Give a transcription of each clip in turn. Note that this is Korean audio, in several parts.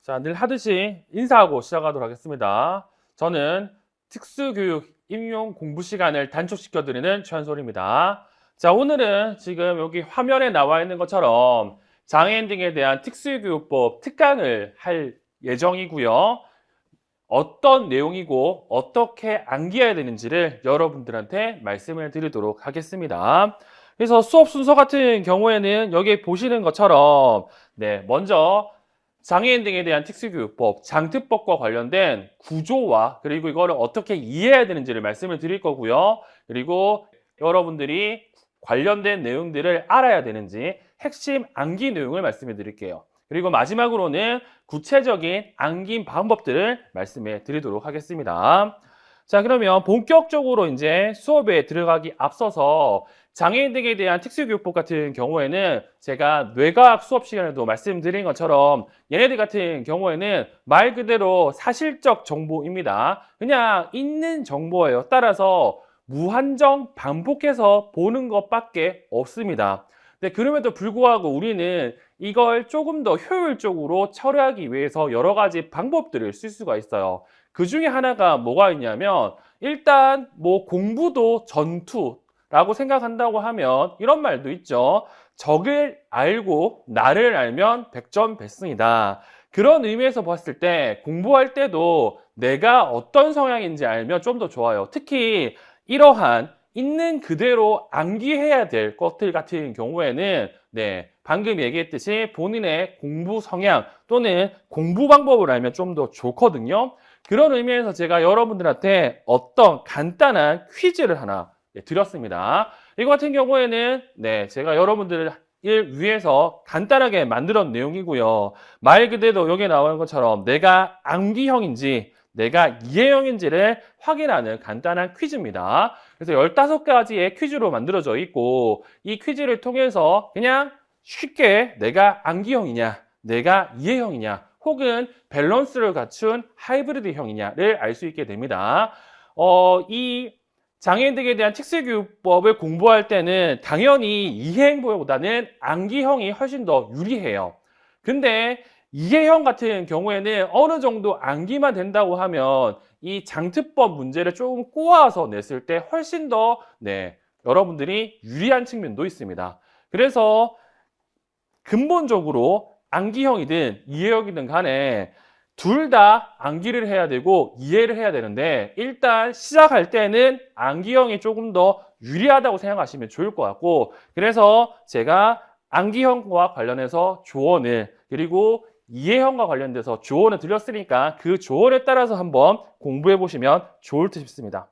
자, 늘 하듯이 인사하고 시작하도록 하겠습니다. 저는 특수교육 임용 공부 시간을 단축시켜드리는 최한솔입니다. 자, 오늘은 지금 여기 화면에 나와 있는 것처럼 장애인 등에 대한 특수교육법 특강을 할 예정이고요. 어떤 내용이고 어떻게 암기해야 되는지를 여러분들한테 말씀을 드리도록 하겠습니다. 그래서 수업 순서 같은 경우에는 여기 보시는 것처럼 먼저 장애인 등에 대한 특수교육법, 장특법과 관련된 구조와 그리고 이거를 어떻게 이해해야 되는지를 말씀을 드릴 거고요. 그리고 여러분들이 관련된 내용들을 알아야 되는지 핵심 암기 내용을 말씀해 드릴게요. 그리고 마지막으로는 구체적인 암기 방법들을 말씀해 드리도록 하겠습니다. 자, 그러면 본격적으로 이제 수업에 들어가기 앞서서 장애인 등에 대한 특수교육법 같은 경우에는 제가 뇌과학 수업 시간에도 말씀드린 것처럼 얘네들 같은 경우에는 말 그대로 사실적 정보입니다. 그냥 있는 정보예요. 따라서 무한정 반복해서 보는 것밖에 없습니다. 근데 그럼에도 불구하고 우리는 이걸 조금 더 효율적으로 처리하기 위해서 여러 가지 방법들을 쓸 수가 있어요. 그 중에 하나가 뭐가 있냐면 일단 뭐 공부도 전투라고 생각한다고 하면 이런 말도 있죠. 적을 알고 나를 알면 백전백승이다. 그런 의미에서 봤을 때 공부할 때도 내가 어떤 성향인지 알면 좀 더 좋아요. 특히 이러한 있는 그대로 암기해야 될 것들 같은 경우에는 방금 얘기했듯이 본인의 공부 성향 또는 공부 방법을 알면 좀 더 좋거든요. 그런 의미에서 제가 여러분들한테 어떤 간단한 퀴즈를 하나 드렸습니다. 이거 같은 경우에는 제가 여러분들을 위해서 간단하게 만들었 내용이고요. 말 그대로 여기 나오는 것처럼 내가 암기형인지 내가 이해형인지를 확인하는 간단한 퀴즈입니다. 그래서 15가지의 퀴즈로 만들어져 있고 이 퀴즈를 통해서 그냥 쉽게 내가 암기형이냐 내가 이해형이냐 혹은 밸런스를 갖춘 하이브리드형이냐를 알 수 있게 됩니다. 이 장애인들에 대한 특수교육법을 공부할 때는 당연히 이해형보다는 암기형이 훨씬 더 유리해요. 근데 이해형 같은 경우에는 어느 정도 암기만 된다고 하면 이 장특법 문제를 조금 꼬아서 냈을 때 훨씬 더 여러분들이 유리한 측면도 있습니다. 그래서 근본적으로 암기형이든 이해형이든 간에 둘 다 암기를 해야 되고 이해를 해야 되는데 일단 시작할 때는 암기형이 조금 더 유리하다고 생각하시면 좋을 것 같고 그래서 제가 암기형과 관련해서 조언을 그리고 이해형과 관련돼서 조언을 드렸으니까 그 조언에 따라서 한번 공부해 보시면 좋을 듯 싶습니다.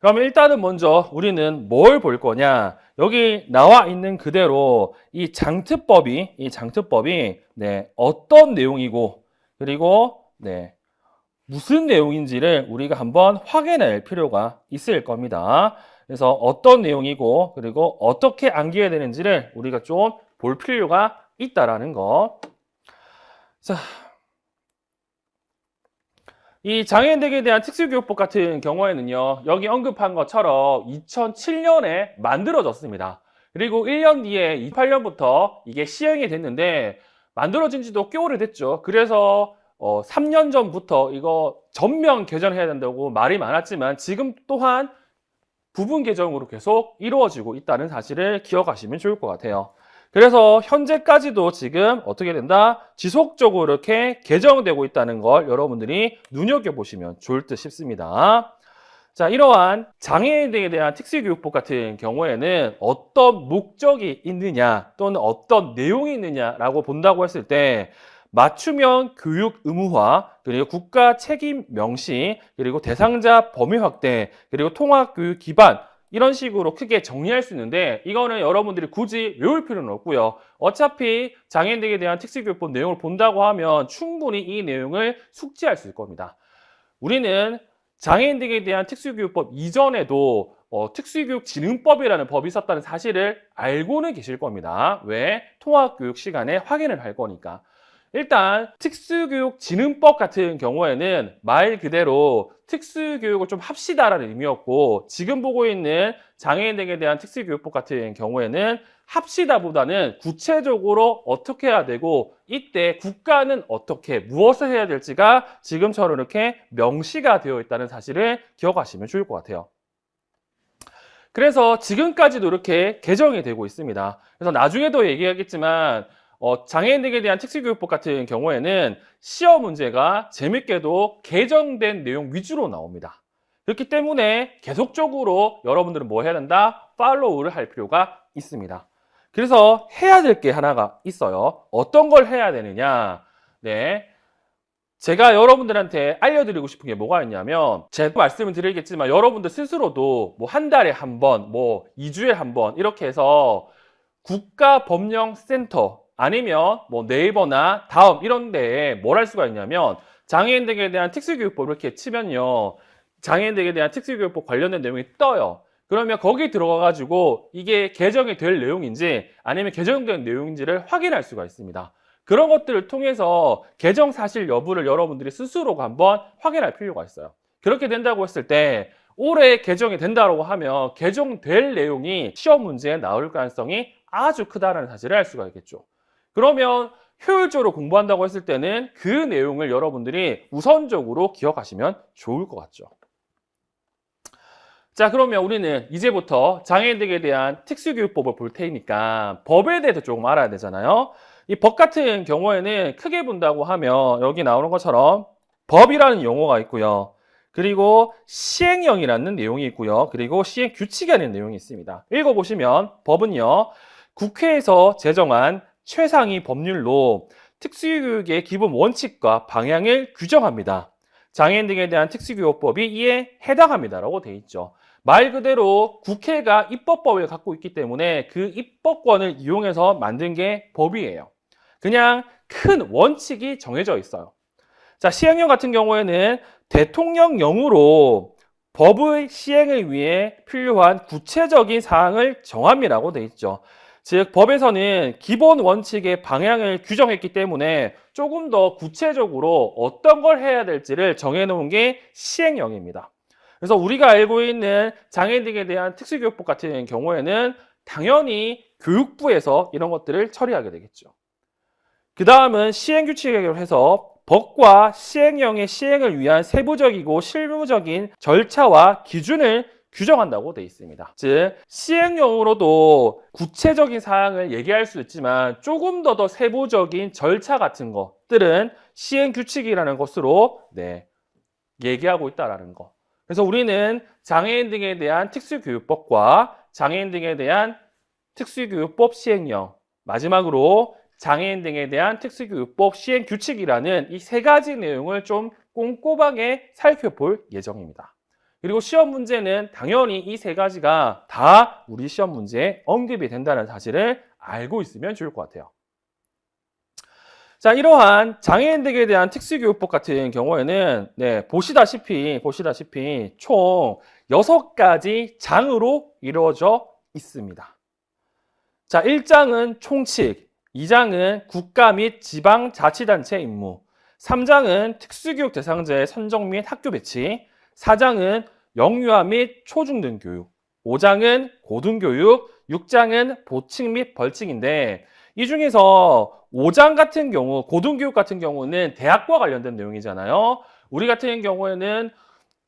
그럼 일단은 먼저 우리는 뭘 볼 거냐? 여기 나와 있는 그대로 이 장특법이 어떤 내용이고 그리고 무슨 내용인지를 우리가 한번 확인할 필요가 있을 겁니다. 그래서 어떤 내용이고 그리고 어떻게 암기해야 되는지를 우리가 좀 볼 필요가 있다라는 거. 자, 이 장애인들에 대한 특수교육법 같은 경우에는요, 여기 언급한 것처럼 2007년에 만들어졌습니다. 그리고 1년 뒤에 2008년부터 이게 시행이 됐는데, 만들어진 지도 꽤 오래됐죠. 그래서 3년 전부터 이거 전면 개정해야 된다고 말이 많았지만, 지금 또한 부분 개정으로 계속 이루어지고 있다는 사실을 기억하시면 좋을 것 같아요. 그래서 현재까지도 지금 어떻게 된다? 지속적으로 이렇게 개정되고 있다는 걸 여러분들이 눈여겨보시면 좋을 듯 싶습니다. 자, 이러한 장애인에 대한 특수교육법 같은 경우에는 어떤 목적이 있느냐 또는 어떤 내용이 있느냐라고 본다고 했을 때 맞춤형 교육 의무화, 그리고 국가 책임 명시, 그리고 대상자 범위 확대, 그리고 통합교육 기반 이런 식으로 크게 정리할 수 있는데 이거는 여러분들이 굳이 외울 필요는 없고요. 어차피 장애인들에 대한 특수교육법 내용을 본다고 하면 충분히 이 내용을 숙지할 수 있을 겁니다. 우리는 장애인들에 대한 특수교육법 이전에도 특수교육진흥법이라는 법이 있었다는 사실을 알고는 계실 겁니다. 왜? 통합교육 시간에 확인을 할 거니까. 일단 특수교육진흥법 같은 경우에는 말 그대로 특수교육을 좀 합시다라는 의미였고 지금 보고 있는 장애인 등에 대한 특수교육법 같은 경우에는 합시다보다는 구체적으로 어떻게 해야 되고 이때 국가는 어떻게 무엇을 해야 될지가 지금처럼 이렇게 명시가 되어 있다는 사실을 기억하시면 좋을 것 같아요. 그래서 지금까지도 이렇게 개정이 되고 있습니다. 그래서 나중에도 얘기하겠지만 장애인들에 대한 특수교육법 같은 경우에는 시험 문제가 재밌게도 개정된 내용 위주로 나옵니다. 그렇기 때문에 계속적으로 여러분들은 뭐 해야 된다? 팔로우를 할 필요가 있습니다. 그래서 해야 될 게 하나가 있어요. 어떤 걸 해야 되느냐? 네. 제가 여러분들한테 알려드리고 싶은 게 뭐가 있냐면, 제가 말씀을 드리겠지만 여러분들 스스로도 뭐 한 달에 한 번, 뭐 2주에 한 번 이렇게 해서 국가법령센터 아니면 뭐 네이버나 다음 이런 데에 뭘 할 수가 있냐면 장애인들에 대한 특수교육법 이렇게 치면요. 장애인들에 대한 특수교육법 관련된 내용이 떠요. 그러면 거기 들어가가지고 이게 개정이 될 내용인지 아니면 개정된 내용인지를 확인할 수가 있습니다. 그런 것들을 통해서 개정 사실 여부를 여러분들이 스스로가 한번 확인할 필요가 있어요. 그렇게 된다고 했을 때 올해 개정이 된다고 하면 개정될 내용이 시험 문제에 나올 가능성이 아주 크다는 사실을 알 수가 있겠죠. 그러면 효율적으로 공부한다고 했을 때는 그 내용을 여러분들이 우선적으로 기억하시면 좋을 것 같죠. 자, 그러면 우리는 이제부터 장애인들에 대한 특수교육법을 볼 테니까 법에 대해서 조금 알아야 되잖아요. 이 법 같은 경우에는 크게 본다고 하면 여기 나오는 것처럼 법이라는 용어가 있고요. 그리고 시행령이라는 내용이 있고요. 그리고 시행규칙이라는 내용이 있습니다. 읽어보시면 법은요. 국회에서 제정한 최상위 법률로 특수교육의 기본 원칙과 방향을 규정합니다. 장애인 등에 대한 특수교육법이 이에 해당합니다라고 돼 있죠. 말 그대로 국회가 입법법을 갖고 있기 때문에 그 입법권을 이용해서 만든 게 법이에요. 그냥 큰 원칙이 정해져 있어요. 자, 시행령 같은 경우에는 대통령령으로 법의 시행을 위해 필요한 구체적인 사항을 정함이라고 돼 있죠. 즉, 법에서는 기본 원칙의 방향을 규정했기 때문에 조금 더 구체적으로 어떤 걸 해야 될지를 정해놓은 게 시행령입니다. 그래서 우리가 알고 있는 장애인 등에 대한 특수교육법 같은 경우에는 당연히 교육부에서 이런 것들을 처리하게 되겠죠. 그 다음은 시행규칙을 해서 법과 시행령의 시행을 위한 세부적이고 실무적인 절차와 기준을 규정한다고 되어 있습니다. 즉, 시행령으로도 구체적인 사항을 얘기할 수 있지만 조금 더 세부적인 절차 같은 것들은 시행규칙이라는 것으로 얘기하고 있다는 거. 그래서 우리는 장애인 등에 대한 특수교육법과 장애인 등에 대한 특수교육법 시행령, 마지막으로 장애인 등에 대한 특수교육법 시행규칙이라는 이 세 가지 내용을 좀 꼼꼼하게 살펴볼 예정입니다. 그리고 시험 문제는 당연히 이 세 가지가 다 우리 시험 문제에 언급이 된다는 사실을 알고 있으면 좋을 것 같아요. 자, 이러한 장애인들에 대한 특수교육법 같은 경우에는 보시다시피 총 6가지 장으로 이루어져 있습니다. 자, 1장은 총칙, 2장은 국가 및 지방자치단체 임무, 3장은 특수교육 대상자의 선정 및 학교 배치, 4장은 영유아 및 초중등 교육, 5장은 고등교육, 6장은 보칙 및 벌칙인데 이 중에서 5장 같은 경우, 고등교육 같은 경우는 대학과 관련된 내용이잖아요. 우리 같은 경우에는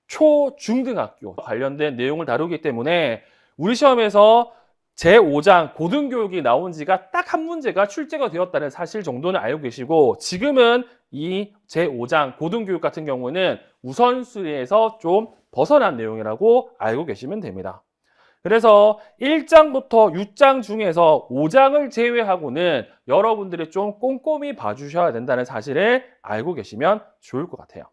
초중등학교 관련된 내용을 다루기 때문에 우리 시험에서 제5장 고등교육이 나온 지가 딱 한 문제가 출제가 되었다는 사실 정도는 알고 계시고 지금은 이 제5장 고등교육 같은 경우는 우선순위에서 좀 벗어난 내용이라고 알고 계시면 됩니다. 그래서 1장부터 6장 중에서 5장을 제외하고는 여러분들이 좀 꼼꼼히 봐주셔야 된다는 사실을 알고 계시면 좋을 것 같아요.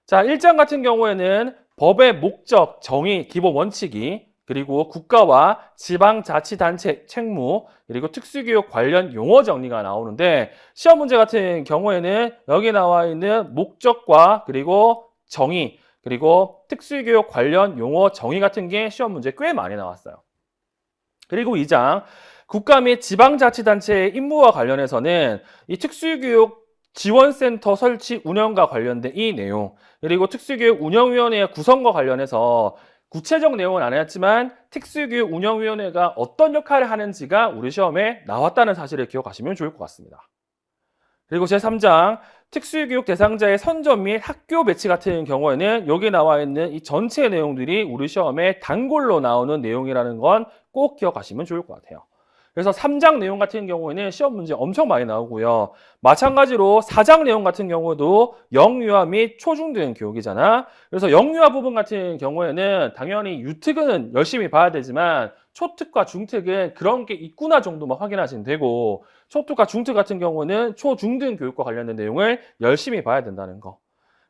자, 1장 같은 경우에는 법의 목적, 정의, 기본 원칙이 그리고 국가와 지방자치단체 책무, 그리고 특수교육 관련 용어 정리가 나오는데 시험 문제 같은 경우에는 여기 나와 있는 목적과 그리고 정의, 그리고 특수교육 관련 용어 정의 같은 게 시험 문제 꽤 많이 나왔어요. 그리고 2장, 국가 및 지방자치단체의 임무와 관련해서는 이 특수교육 지원센터 설치 운영과 관련된 이 내용, 그리고 특수교육 운영위원회 구성과 관련해서 구체적 내용은 안 해왔지만 특수교육 운영위원회가 어떤 역할을 하는지가 우리 시험에 나왔다는 사실을 기억하시면 좋을 것 같습니다. 그리고 제3장 특수교육 대상자의 선정 및 학교 배치 같은 경우에는 여기 나와 있는 이 전체 내용들이 우리 시험에 단골로 나오는 내용이라는 건 꼭 기억하시면 좋을 것 같아요. 그래서 3장 내용 같은 경우에는 시험 문제 엄청 많이 나오고요. 마찬가지로 4장 내용 같은 경우도 영유아 및 초중등 교육이잖아. 그래서 영유아 부분 같은 경우에는 당연히 유특은 열심히 봐야 되지만 초특과 중특은 그런 게 있구나 정도만 확인하시면 되고, 초특과 중특 같은 경우는 초중등 교육과 관련된 내용을 열심히 봐야 된다는 거.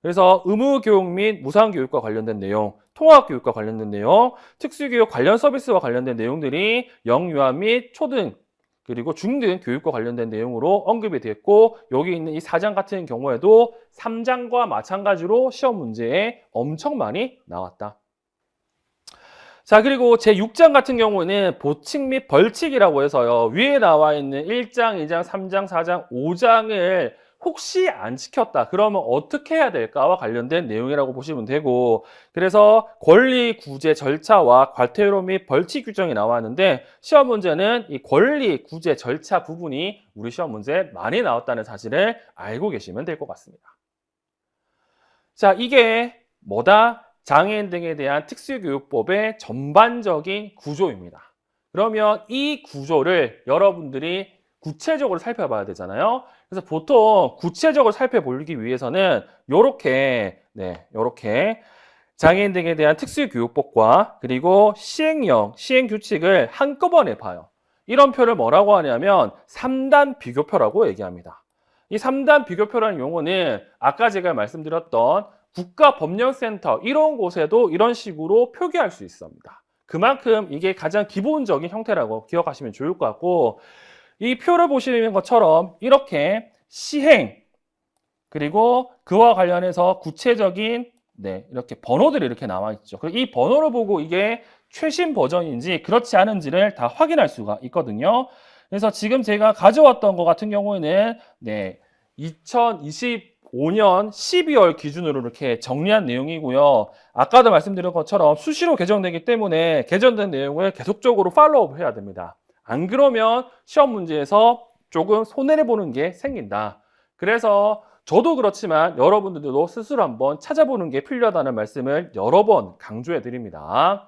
그래서 의무교육 및 무상교육과 관련된 내용, 통합교육과 관련된 내용, 특수교육 관련 서비스와 관련된 내용들이 영유아 및 초등 그리고 중등 교육과 관련된 내용으로 언급이 됐고, 여기 있는 이 4장 같은 경우에도 3장과 마찬가지로 시험 문제에 엄청 많이 나왔다. 자, 그리고 제6장 같은 경우는 보칙 및 벌칙이라고 해서요. 위에 나와 있는 1장, 2장, 3장, 4장, 5장을 혹시 안 지켰다. 그러면 어떻게 해야 될까와 관련된 내용이라고 보시면 되고, 그래서 권리 구제 절차와 과태료 및 벌칙 규정이 나왔는데, 시험 문제는 이 권리 구제 절차 부분이 우리 시험 문제에 많이 나왔다는 사실을 알고 계시면 될 것 같습니다. 자, 이게 뭐다? 장애인 등에 대한 특수교육법의 전반적인 구조입니다. 그러면 이 구조를 여러분들이 구체적으로 살펴봐야 되잖아요. 그래서 보통 구체적으로 살펴보기 위해서는 요렇게 장애인 등에 대한 특수교육법과 그리고 시행령, 시행규칙을 한꺼번에 봐요. 이런 표를 뭐라고 하냐면 3단 비교표라고 얘기합니다. 이 3단 비교표라는 용어는 아까 제가 말씀드렸던 국가법령센터 이런 곳에도 이런 식으로 표기할 수 있습니다. 그만큼 이게 가장 기본적인 형태라고 기억하시면 좋을 것 같고, 이 표를 보시는 것처럼 이렇게 시행 그리고 그와 관련해서 구체적인 이렇게 번호들이 이렇게 나와 있죠. 그리고 이 번호를 보고 이게 최신 버전인지 그렇지 않은지를 다 확인할 수가 있거든요. 그래서 지금 제가 가져왔던 것 같은 경우에는 2025년 12월 기준으로 이렇게 정리한 내용이고요. 아까도 말씀드린 것처럼 수시로 개정되기 때문에 개정된 내용을 계속적으로 팔로우업 해야 됩니다. 안 그러면 시험 문제에서 조금 손해를 보는 게 생긴다. 그래서 저도 그렇지만 여러분들도 스스로 한번 찾아보는 게 필요하다는 말씀을 여러 번 강조해 드립니다.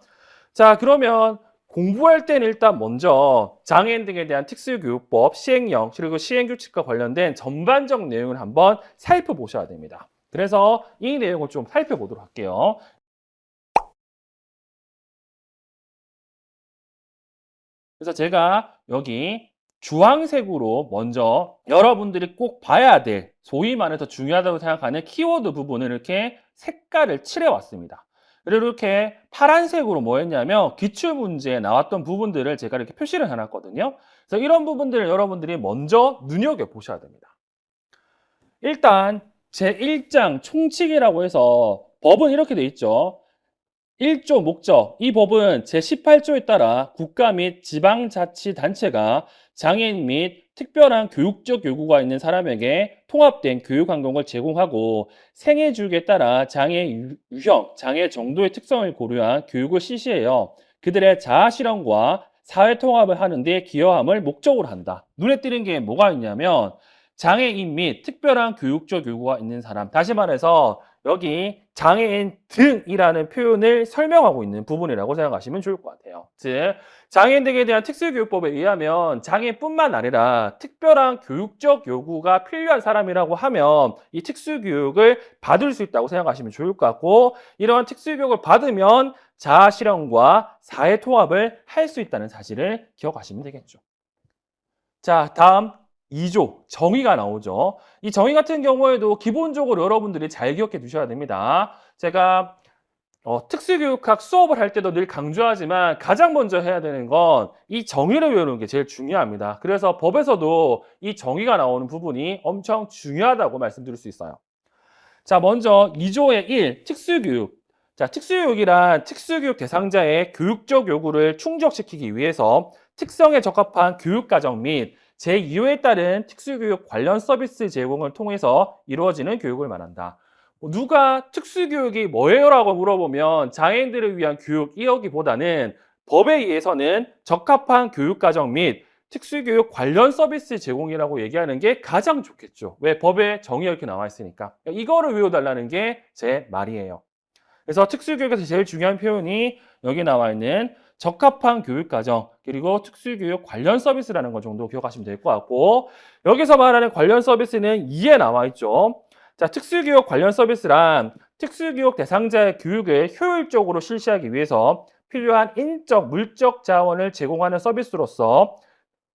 자, 그러면 공부할 때는 일단 먼저 장애인 등에 대한 특수교육법 시행령 그리고 시행규칙과 관련된 전반적 내용을 한번 살펴보셔야 됩니다. 그래서 이 내용을 좀 살펴보도록 할게요. 그래서 제가 여기 주황색으로 먼저 여러분들이 꼭 봐야 될, 소위 말해서 중요하다고 생각하는 키워드 부분을 이렇게 색깔을 칠해 왔습니다. 그리고 이렇게 파란색으로 뭐 했냐면 기출문제에 나왔던 부분들을 제가 이렇게 표시를 해놨거든요. 그래서 이런 부분들을 여러분들이 먼저 눈여겨보셔야 됩니다. 일단 제1장 총칙이라고 해서 법은 이렇게 돼 있죠. 1조 목적, 이 법은 제18조에 따라 국가 및 지방자치단체가 장애인 및 특별한 교육적 요구가 있는 사람에게 통합된 교육 환경을 제공하고 생애 주기에 따라 장애 유형, 장애 정도의 특성을 고려한 교육을 실시해요. 그들의 자아 실현과 사회 통합을 하는 데 기여함을 목적으로 한다. 눈에 띄는 게 뭐가 있냐면 장애인 및 특별한 교육적 요구가 있는 사람, 다시 말해서 여기 장애인 등이라는 표현을 설명하고 있는 부분이라고 생각하시면 좋을 것 같아요. 즉, 장애인 등에 대한 특수교육법에 의하면 장애인뿐만 아니라 특별한 교육적 요구가 필요한 사람이라고 하면 이 특수교육을 받을 수 있다고 생각하시면 좋을 것 같고, 이러한 특수교육을 받으면 자아실현과 사회통합을 할 수 있다는 사실을 기억하시면 되겠죠. 자, 다음 2조 정의가 나오죠. 이 정의 같은 경우에도 기본적으로 여러분들이 잘 기억해 두셔야 됩니다. 제가 특수교육학 수업을 할 때도 늘 강조하지만 가장 먼저 해야 되는 건 이 정의를 외우는 게 제일 중요합니다. 그래서 법에서도 이 정의가 나오는 부분이 엄청 중요하다고 말씀드릴 수 있어요. 자, 먼저 2조의 1 특수교육. 자, 특수교육이란 특수교육 대상자의 교육적 요구를 충족시키기 위해서 특성에 적합한 교육과정 및 제2호에 따른 특수교육 관련 서비스 제공을 통해서 이루어지는 교육을 말한다. 누가 특수교육이 뭐예요? 라고 물어보면 장애인들을 위한 교육 이어기보다는 법에 의해서는 적합한 교육과정 및 특수교육 관련 서비스 제공이라고 얘기하는 게 가장 좋겠죠. 왜? 법에 정의가 이렇게 나와 있으니까. 이거를 외워달라는 게 제 말이에요. 그래서 특수교육에서 제일 중요한 표현이 여기 나와 있는 적합한 교육과정 그리고 특수교육 관련 서비스라는 것 정도 기억하시면 될 것 같고, 여기서 말하는 관련 서비스는 2에 나와 있죠. 자, 특수교육 관련 서비스란 특수교육 대상자의 교육을 효율적으로 실시하기 위해서 필요한 인적, 물적 자원을 제공하는 서비스로서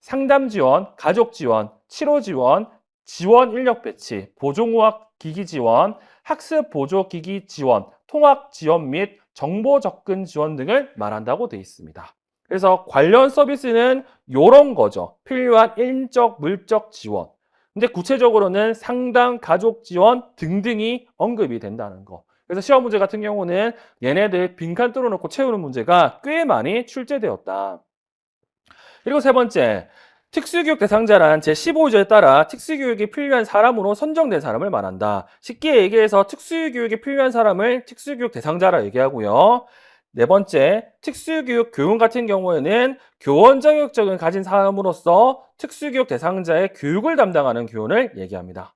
상담 지원, 가족 지원, 치료 지원, 지원 인력 배치, 보조공학 기기 지원, 학습 보조 기기 지원, 통학 지원 및 정보 접근 지원 등을 말한다고 되어 있습니다. 그래서 관련 서비스는 이런 거죠. 필요한 인적, 물적 지원. 근데 구체적으로는 상담, 가족 지원 등등이 언급이 된다는 거. 그래서 시험 문제 같은 경우는 얘네들 빈칸 뚫어놓고 채우는 문제가 꽤 많이 출제되었다. 그리고 세 번째, 특수교육 대상자란 제15조에 따라 특수교육이 필요한 사람으로 선정된 사람을 말한다. 쉽게 얘기해서 특수교육이 필요한 사람을 특수교육 대상자라 얘기하고요. 네 번째, 특수교육 교원 같은 경우에는 교원 자격증을 가진 사람으로서 특수교육 대상자의 교육을 담당하는 교원을 얘기합니다.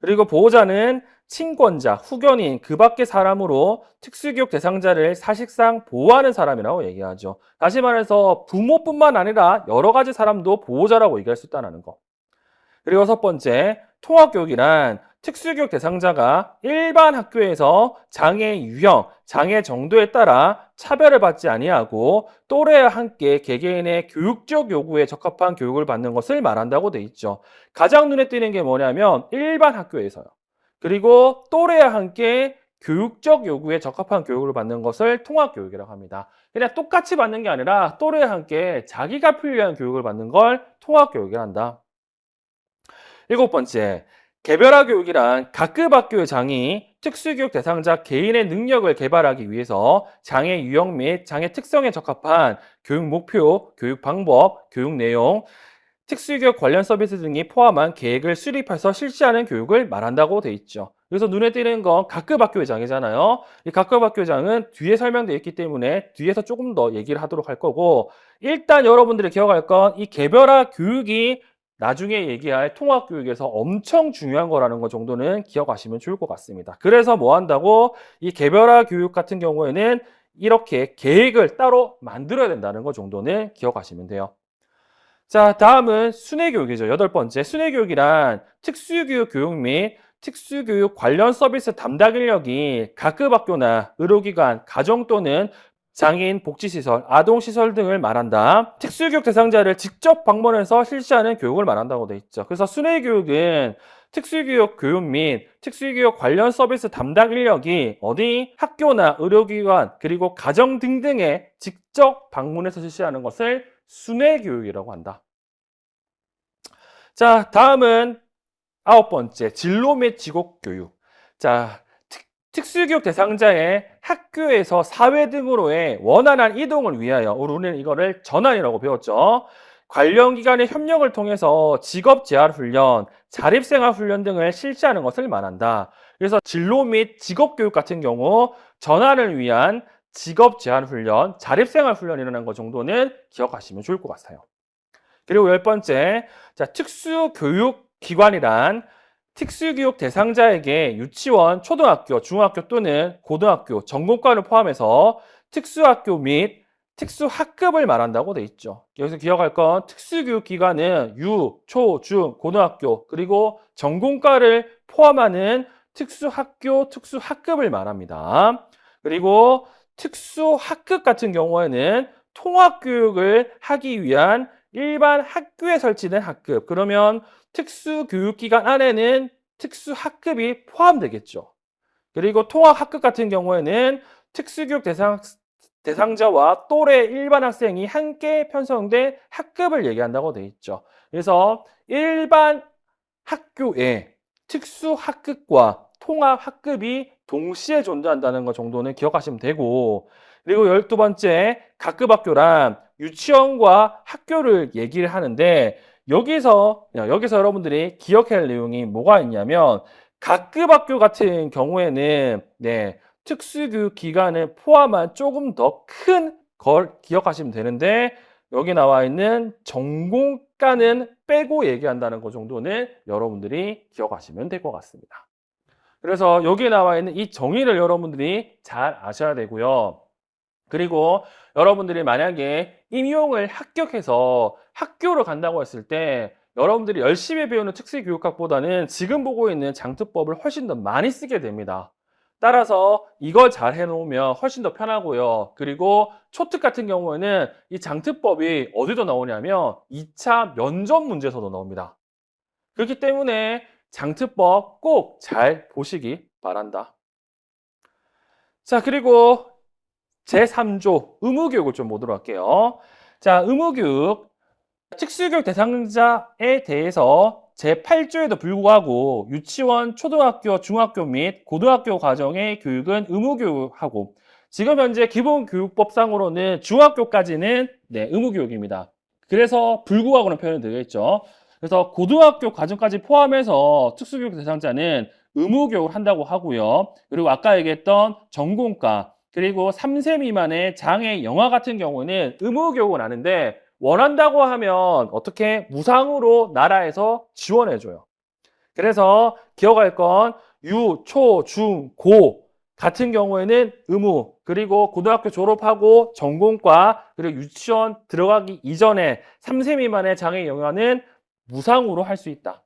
그리고 보호자는 친권자, 후견인, 그 밖의 사람으로 특수교육 대상자를 사실상 보호하는 사람이라고 얘기하죠. 다시 말해서 부모뿐만 아니라 여러 가지 사람도 보호자라고 얘기할 수 있다는 거. 그리고 첫 번째, 통합교육이란 특수교육 대상자가 일반 학교에서 장애 유형, 장애 정도에 따라 차별을 받지 아니하고 또래와 함께 개개인의 교육적 요구에 적합한 교육을 받는 것을 말한다고 돼 있죠. 가장 눈에 띄는 게 뭐냐면 일반 학교에서요. 그리고 또래와 함께 교육적 요구에 적합한 교육을 받는 것을 통합교육이라고 합니다. 그냥 똑같이 받는 게 아니라 또래와 함께 자기가 필요한 교육을 받는 걸 통합교육이라 한다. 일곱 번째, 개별화 교육이란 각급 학교의 장이 특수교육 대상자 개인의 능력을 개발하기 위해서 장애 유형 및 장애 특성에 적합한 교육 목표, 교육 방법, 교육 내용, 특수교육 관련 서비스 등이 포함한 계획을 수립해서 실시하는 교육을 말한다고 돼 있죠. 그래서 눈에 띄는 건 각급 학교의 장이잖아요. 이 각급 학교의 장은 뒤에 설명되어 있기 때문에 뒤에서 조금 더 얘기를 하도록 할 거고, 일단 여러분들이 기억할 건 이 개별화 교육이 나중에 얘기할 통합교육에서 엄청 중요한 거라는 것 정도는 기억하시면 좋을 것 같습니다. 그래서 뭐 한다고? 이 개별화 교육 같은 경우에는 이렇게 계획을 따로 만들어야 된다는 것 정도는 기억하시면 돼요. 자, 다음은 순회교육이죠. 여덟 번째, 순회교육이란 특수교육 교육 및 특수교육 관련 서비스 담당 인력이 각급 학교나 의료기관, 가정 또는 장애인 복지시설, 아동시설 등을 말한다. 특수교육 대상자를 직접 방문해서 실시하는 교육을 말한다고 돼 있죠. 그래서 순회교육은 특수교육 교육 및 특수교육 관련 서비스 담당 인력이 어디 학교나 의료기관 그리고 가정 등등에 직접 방문해서 실시하는 것을 순회교육이라고 한다. 자, 다음은 아홉 번째, 진로 및 직업교육. 자, 특수교육 대상자의 학교에서 사회 등으로의 원활한 이동을 위하여 우리는 이거를 전환이라고 배웠죠. 관련 기관의 협력을 통해서 직업 재활 훈련, 자립생활 훈련 등을 실시하는 것을 말한다. 그래서 진로 및 직업교육 같은 경우 전환을 위한 직업 재활 훈련, 자립생활 훈련이라는 것 정도는 기억하시면 좋을 것 같아요. 그리고 열 번째, 자, 특수교육기관이란 특수교육 대상자에게 유치원, 초등학교, 중학교 또는 고등학교, 전공과를 포함해서 특수학교 및 특수학급을 말한다고 돼 있죠. 여기서 기억할 건 특수교육기관은 유, 초, 중, 고등학교 그리고 전공과를 포함하는 특수학교, 특수학급을 말합니다. 그리고 특수학급 같은 경우에는 통합교육을 하기 위한 일반 학교에 설치된 학급, 그러면 특수교육기관 안에는 특수학급이 포함되겠죠. 그리고 통합학급 같은 경우에는 특수교육 대상자와 또래 일반 학생이 함께 편성된 학급을 얘기한다고 돼 있죠. 그래서 일반 학교에 특수학급과 통합학급이 동시에 존재한다는 것 정도는 기억하시면 되고, 그리고 12번째, 각급학교란 유치원과 학교를 얘기를 하는데 여기서 여러분들이 기억해야 할 내용이 뭐가 있냐면 각급 학교 같은 경우에는 특수교육 기간을 포함한 조금 더 큰 걸 기억하시면 되는데 여기 나와 있는 전공과는 빼고 얘기한다는 것 정도는 여러분들이 기억하시면 될 것 같습니다. 그래서 여기 나와 있는 이 정의를 여러분들이 잘 아셔야 되고요. 그리고 여러분들이 만약에 임용을 합격해서 학교로 간다고 했을 때 여러분들이 열심히 배우는 특수교육학보다는 지금 보고 있는 장특법을 훨씬 더 많이 쓰게 됩니다. 따라서 이걸 잘 해놓으면 훨씬 더 편하고요. 그리고 초특 같은 경우에는 이 장특법이 어디서 나오냐면 2차 면접 문제에서도 나옵니다. 그렇기 때문에 장특법 꼭 잘 보시기 바란다. 자, 그리고 제3조 의무교육을 좀 보도록 할게요. 자, 의무교육, 특수교육 대상자에 대해서 제8조에도 불구하고 유치원, 초등학교, 중학교 및 고등학교 과정의 교육은 의무교육하고 지금 현재 기본교육법상으로는 중학교까지는 의무교육입니다. 그래서 불구하고는 표현이 되겠죠. 그래서 고등학교 과정까지 포함해서 특수교육 대상자는 의무교육을 한다고 하고요. 그리고 아까 얘기했던 전공과 그리고 3세 미만의 장애 영아 같은 경우는 의무교육은 아는데 원한다고 하면 어떻게 무상으로 나라에서 지원해줘요. 그래서 기억할 건 유, 초, 중, 고 같은 경우에는 의무 그리고 고등학교 졸업하고 전공과 그리고 유치원 들어가기 이전에 3세 미만의 장애 영아는 무상으로 할 수 있다.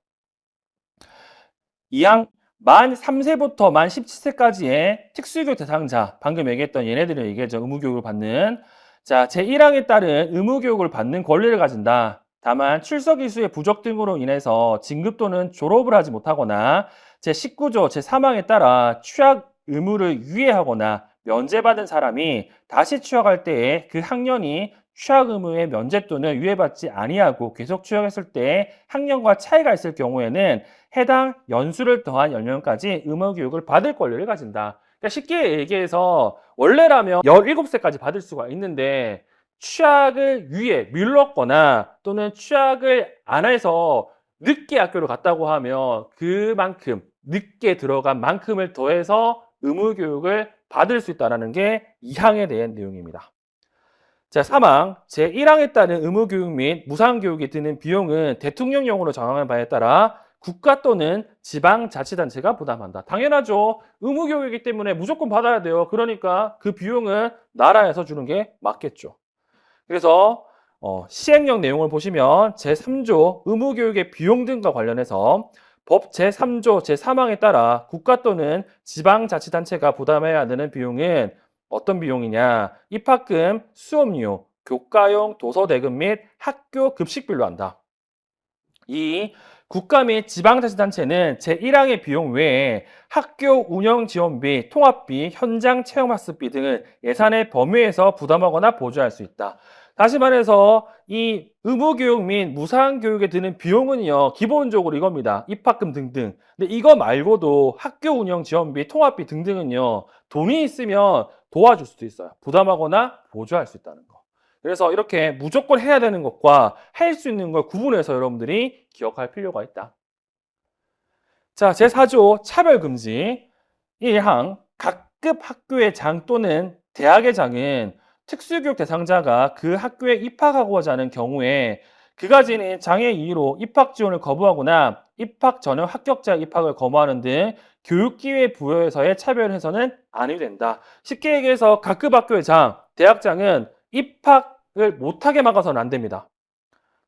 이항 만 3세부터 만 17세까지의 특수교육 대상자, 방금 얘기했던 얘네들을 얘기하죠. 의무교육을 받는. 자, 제1항에 따른 의무교육을 받는 권리를 가진다. 다만 출석 일수의 부족 등으로 인해서 진급 또는 졸업을 하지 못하거나 제19조 제3항에 따라 취학 의무를 유예하거나 면제받은 사람이 다시 취업할 때에 그 학년이 취학 의무의 면제 또는 유예받지 아니하고 계속 취업했을 때 학년과 차이가 있을 경우에는 해당 연수를 더한 연령까지 의무교육을 받을 권리를 가진다. 그러니까 쉽게 얘기해서 원래라면 17세까지 받을 수가 있는데 취학을 유예, 미뤘거나 또는 취학을 안 해서 늦게 학교를 갔다고 하면 그만큼 늦게 들어간 만큼을 더해서 의무교육을 받을 수 있다는 게 2항에 대한 내용입니다. 자, 3항 제1항에 따른 의무교육 및 무상교육이 드는 비용은 대통령령으로 정하는 바에 따라 국가 또는 지방자치단체가 부담한다. 당연하죠. 의무교육이기 때문에 무조건 받아야 돼요. 그러니까 그 비용은 나라에서 주는 게 맞겠죠. 그래서 시행령 내용을 보시면 제3조 의무교육의 비용 등과 관련해서 법 제3조 제3항에 따라 국가 또는 지방자치단체가 부담해야 되는 비용은 어떤 비용이냐? 입학금, 수업료, 교과용 도서대금 및 학교 급식비로 한다. 이 국가 및 지방자치단체는 제1항의 비용 외에 학교 운영 지원비, 통합비, 현장 체험학습비 등을 예산의 범위에서 부담하거나 보조할 수 있다. 다시 말해서 이 의무교육 및 무상교육에 드는 비용은요, 기본적으로 이겁니다. 입학금 등등. 근데 이거 말고도 학교 운영 지원비, 통합비 등등은요, 돈이 있으면 도와줄 수도 있어요. 부담하거나 보조할 수 있다는 거. 그래서 이렇게 무조건 해야 되는 것과 할 수 있는 걸 구분해서 여러분들이 기억할 필요가 있다. 자, 제4조 차별금지 1항 각급 학교의 장 또는 대학의 장은 특수교육 대상자가 그 학교에 입학하고자 하는 경우에 그가 지닌 장애 이유로 입학 지원을 거부하거나 입학 전형 합격자 입학을 거부하는 등 교육기회 부여에서의 차별해서는 아니 된다. 쉽게 얘기해서 각급 학교의 장, 대학장은 입학을 못하게 막아서는 안 됩니다.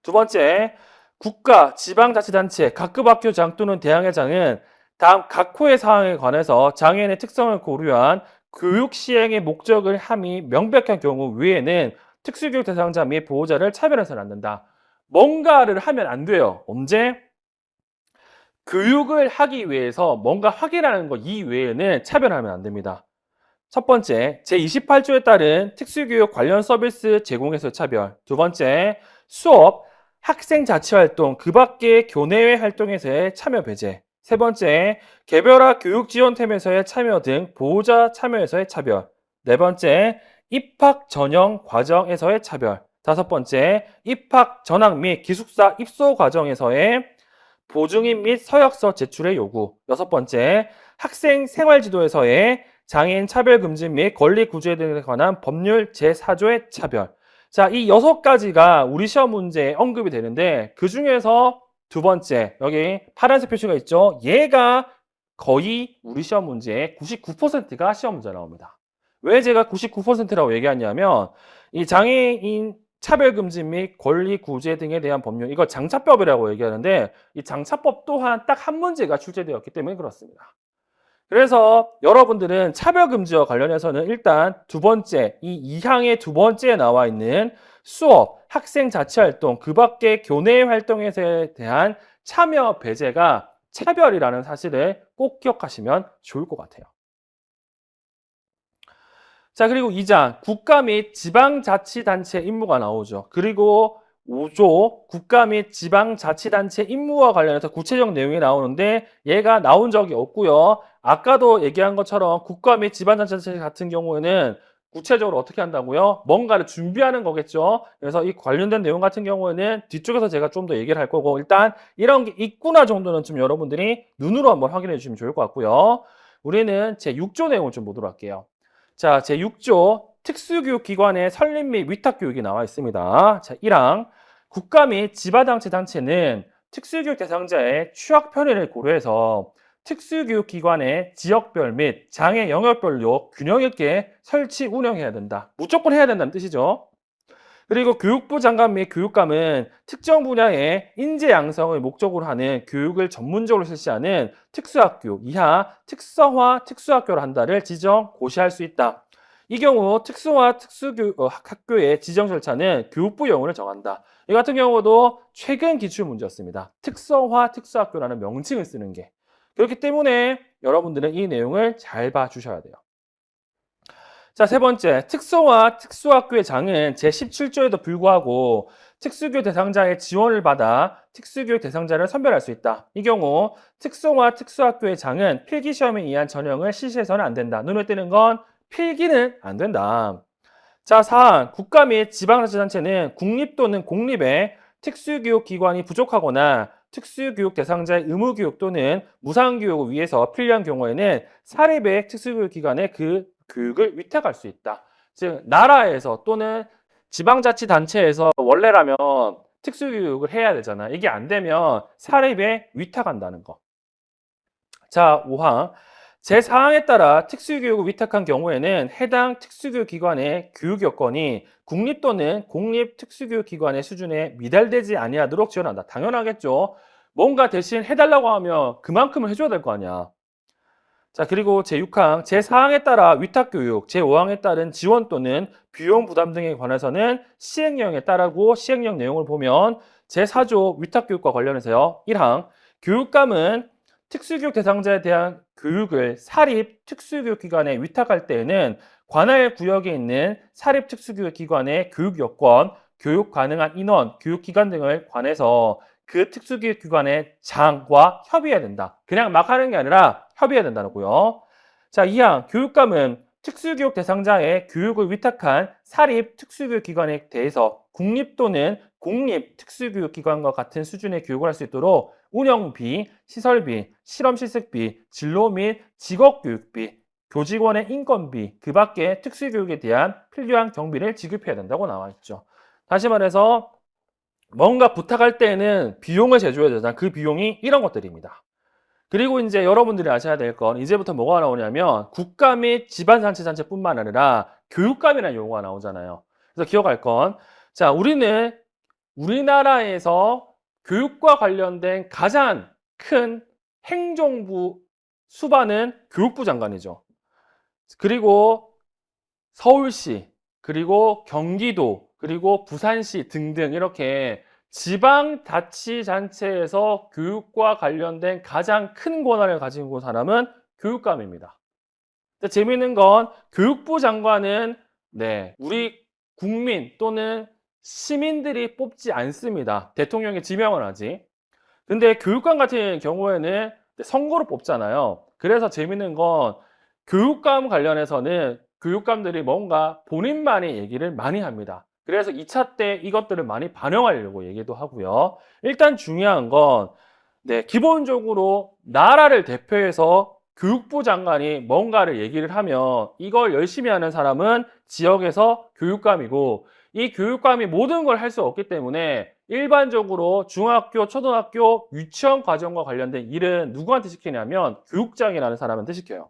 두 번째, 국가, 지방자치단체, 각급 학교장 또는 대학의장은 다음 각 호의 사항에 관해서 장애인의 특성을 고려한 교육 시행의 목적을 함이 명백한 경우 외에는 특수교육 대상자 및 보호자를 차별해서는 안 된다. 뭔가를 하면 안 돼요. 언제? 교육을 하기 위해서 뭔가 확인하는 것 이외에는 차별하면 안 됩니다. 첫 번째, 제28조에 따른 특수교육 관련 서비스 제공에서 차별. 두 번째, 수업, 학생 자치활동, 그 밖의 교내외 활동에서의 참여 배제. 세 번째, 개별화 교육 지원템에서의 참여 등 보호자 참여에서의 차별. 네 번째, 입학 전형 과정에서의 차별. 다섯 번째, 입학 전학 및 기숙사 입소 과정에서의 보증인 및 서약서 제출의 요구. 여섯 번째, 학생 생활지도에서의 장애인 차별 금지 및 권리 구제 등에 관한 법률 제4조의 차별. 자, 이 여섯 가지가 우리 시험 문제에 언급이 되는데 그 중에서 두 번째, 여기 파란색 표시가 있죠? 얘가 거의 우리 시험 문제의 99%가 시험 문제 나옵니다. 왜 제가 99%라고 얘기하냐면 이 장애인 차별금지 및 권리 구제 등에 대한 법률, 이거 장차법이라고 얘기하는데 이 장차법 또한 딱 한 문제가 출제되었기 때문에 그렇습니다. 그래서 여러분들은 차별금지와 관련해서는 일단 두 번째, 이 2항의 두 번째에 나와 있는 수업, 학생 자치활동, 그 밖의 교내 활동에 대한 참여 배제가 차별이라는 사실을 꼭 기억하시면 좋을 것 같아요. 자, 그리고 2장 국가 및 지방자치단체 임무가 나오죠. 그리고 5조 국가 및 지방자치단체 임무와 관련해서 구체적 내용이 나오는데 얘가 나온 적이 없고요. 아까도 얘기한 것처럼 국가 및 지방자치단체 같은 경우에는 구체적으로 어떻게 한다고요? 뭔가를 준비하는 거겠죠. 그래서 이 관련된 내용 같은 경우에는 뒤쪽에서 제가 좀 더 얘기를 할 거고 일단 이런 게 있구나 정도는 좀 여러분들이 눈으로 한번 확인해 주시면 좋을 것 같고요. 우리는 제 6조 내용을 좀 보도록 할게요. 자, 제6조 특수교육기관의 설립 및 위탁교육이 나와 있습니다. 자, 1항 국가 및 지방자치단체는 특수교육 대상자의 취약 편의를 고려해서 특수교육기관의 지역별 및 장애 영역별로 균형 있게 설치 운영해야 된다. 무조건 해야 된다는 뜻이죠. 그리고 교육부 장관 및 교육감은 특정 분야의 인재 양성을 목적으로 하는 교육을 전문적으로 실시하는 특수학교 이하 특성화 특수학교를 한다를 지정 고시할 수 있다. 이 경우 특수화 학교의 지정 절차는 교육부 용어를 정한다. 이 같은 경우도 최근 기출 문제였습니다. 특성화 특수학교라는 명칭을 쓰는 게. 그렇기 때문에 여러분들은 이 내용을 잘 봐주셔야 돼요. 자, 세 번째, 특성화 특수학교의 장은 제17조에도 불구하고 특수교육 대상자의 지원을 받아 특수교육 대상자를 선별할 수 있다. 이 경우 특성화 특수학교의 장은 필기시험에 의한 전형을 실시해서는 안 된다. 눈에 띄는 건 필기는 안 된다. 자, 4항 국가 및 지방자치단체는 국립 또는 공립의 특수교육기관이 부족하거나 특수교육 대상자의 의무교육 또는 무상교육을 위해서 필요한 경우에는 사립의 특수교육기관에 그 교육을 위탁할 수 있다. 즉 나라에서 또는 지방자치단체에서 원래라면 특수교육을 해야 되잖아. 이게 안 되면 사립에 위탁한다는 거. 자, 5항 제4항에 따라 특수교육을 위탁한 경우에는 해당 특수교육기관의 교육 여건이 국립 또는 공립 특수교육기관의 수준에 미달되지 아니하도록 지원한다. 당연하겠죠. 뭔가 대신 해달라고 하면 그만큼을 해줘야 될 거 아니야. 자, 그리고 제6항, 제4항에 따라 위탁교육, 제5항에 따른 지원 또는 비용 부담 등에 관해서는 시행령에 따르고 시행령 내용을 보면 제4조 위탁교육과 관련해서요. 1항, 교육감은 특수교육 대상자에 대한 교육을 사립 특수교육기관에 위탁할 때에는 관할 구역에 있는 사립 특수교육기관의 교육 여건, 교육 가능한 인원, 교육기간 등을 관해서 그 특수교육기관의 장과 협의해야 된다. 그냥 막 하는 게 아니라 협의해야 된다고요. 자, 2항 교육감은 특수교육 대상자의 교육을 위탁한 사립 특수교육기관에 대해서 국립 또는 공립 특수교육기관과 같은 수준의 교육을 할 수 있도록 운영비, 시설비, 실험실습비, 진로 및 직업교육비, 교직원의 인건비, 그 밖에 특수교육에 대한 필요한 경비를 지급해야 된다고 나와 있죠. 다시 말해서 뭔가 부탁할 때에는 비용을 제줘야 되잖아. 그 비용이 이런 것들입니다. 그리고 이제 여러분들이 아셔야 될 건 이제부터 뭐가 나오냐면 국가 및 지방자치단체뿐만 아니라 교육감이라는 용어가 나오잖아요. 그래서 기억할 건 자, 우리는 우리나라에서 교육과 관련된 가장 큰 행정부 수반은 교육부 장관이죠. 그리고 서울시, 그리고 경기도, 그리고 부산시 등등 이렇게 지방자치단체에서 교육과 관련된 가장 큰 권한을 가진 사람은 교육감입니다. 재미있는 건 교육부 장관은 우리 국민 또는 시민들이 뽑지 않습니다. 대통령이 지명을 하지. 근데 교육감 같은 경우에는 선거로 뽑잖아요. 그래서 재미있는 건 교육감 관련해서는 교육감들이 뭔가 본인만의 얘기를 많이 합니다. 그래서 2차 때 이것들을 많이 반영하려고 얘기도 하고요. 일단 중요한 건 네, 기본적으로 나라를 대표해서 교육부 장관이 뭔가를 얘기를 하면 이걸 열심히 하는 사람은 지역에서 교육감이고, 이 교육감이 모든 걸 할 수 없기 때문에 일반적으로 중학교, 초등학교, 유치원 과정과 관련된 일은 누구한테 시키냐면 교육장이라는 사람한테 시켜요.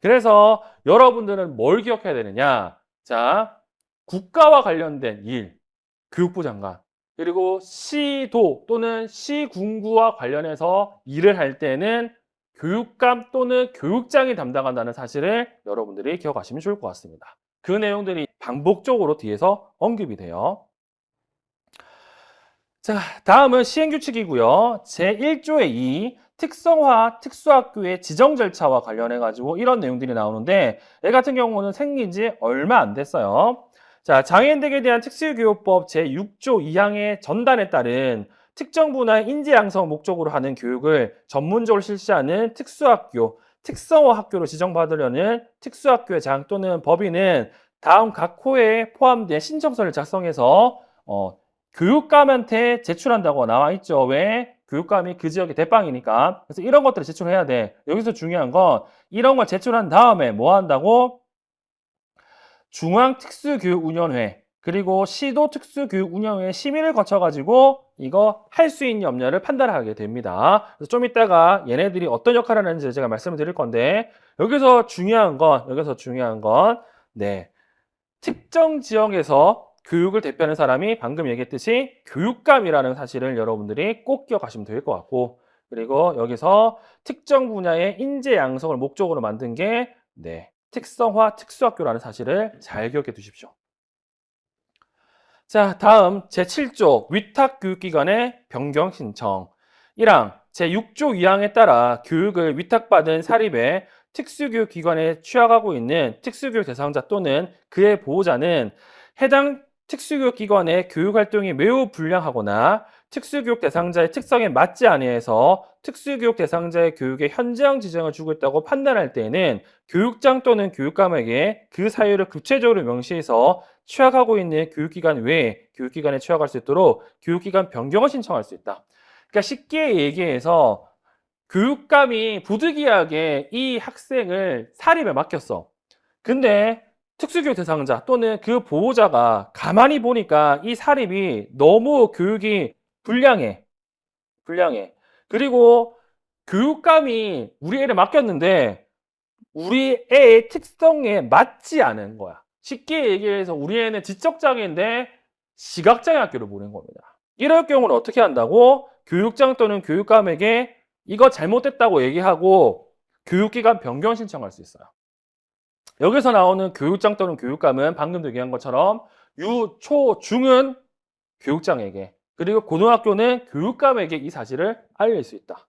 그래서 여러분들은 뭘 기억해야 되느냐? 자, 국가와 관련된 일, 교육부 장관. 그리고 시도 또는 시군구와 관련해서 일을 할 때는 교육감 또는 교육장이 담당한다는 사실을 여러분들이 기억하시면 좋을 것 같습니다. 그 내용들이 반복적으로 뒤에서 언급이 돼요. 자, 다음은 시행규칙이고요. 제1조의 2, 특성화 특수학교의 지정 절차와 관련해 가지고 이런 내용들이 나오는데, 얘 같은 경우는 생긴 지 얼마 안 됐어요. 자, 장애인들에 대한 특수교육법 제6조 2항의 전단에 따른 특정 분야의 인재 양성 목적으로 하는 교육을 전문적으로 실시하는 특수학교, 특성화 학교로 지정받으려는 특수학교의 장 또는 법인은 다음 각 호에 포함된 신청서를 작성해서 교육감한테 제출한다고 나와 있죠. 왜? 교육감이 그 지역의 대빵이니까. 그래서 이런 것들을 제출해야 돼. 여기서 중요한 건 이런 걸 제출한 다음에 뭐 한다고? 중앙특수교육운영회 그리고 시도특수교육운영회 심의를 거쳐가지고 이거 할 수 있는 없냐를 판단하게 됩니다. 그래서 좀 이따가 얘네들이 어떤 역할을 하는지 제가 말씀을 드릴 건데, 여기서 중요한 건 네, 특정 지역에서 교육을 대표하는 사람이 방금 얘기했듯이 교육감이라는 사실을 여러분들이 꼭 기억하시면 될 것 같고, 그리고 여기서 특정 분야의 인재 양성을 목적으로 만든 게 특성화 특수학교라는 사실을 잘 기억해 두십시오. 자, 다음 제7조 위탁교육기관의 변경 신청. 1항 제6조 2항에 따라 교육을 위탁받은 사립의 특수교육기관에 취약하고 있는 특수교육 대상자 또는 그의 보호자는 해당 특수교육기관의 교육활동이 매우 불량하거나 특수교육 대상자의 특성에 맞지 아니해서 특수교육 대상자의 교육에 현저한 지장을 주고 있다고 판단할 때에는 교육장 또는 교육감에게 그 사유를 구체적으로 명시해서 취약하고 있는 교육기관 외에 교육기관에 취약할 수 있도록 교육기관 변경을 신청할 수 있다. 그러니까 쉽게 얘기해서 교육감이 부득이하게 이 학생을 사립에 맡겼어. 근데 특수교육 대상자 또는 그 보호자가 가만히 보니까 이 사립이 너무 교육이 불량해. 그리고 교육감이 우리 애를 맡겼는데 우리 애의 특성에 맞지 않은 거야. 쉽게 얘기해서 우리 애는 지적장애인데 시각장애 학교를 보낸 겁니다. 이럴 경우는 어떻게 한다고? 교육장 또는 교육감에게 이거 잘못됐다고 얘기하고 교육기관 변경 신청할 수 있어요. 여기서 나오는 교육장 또는 교육감은 방금 얘기한 것처럼 유, 초, 중은 교육장에게, 그리고 고등학교는 교육감에게 이 사실을 알릴 수 있다.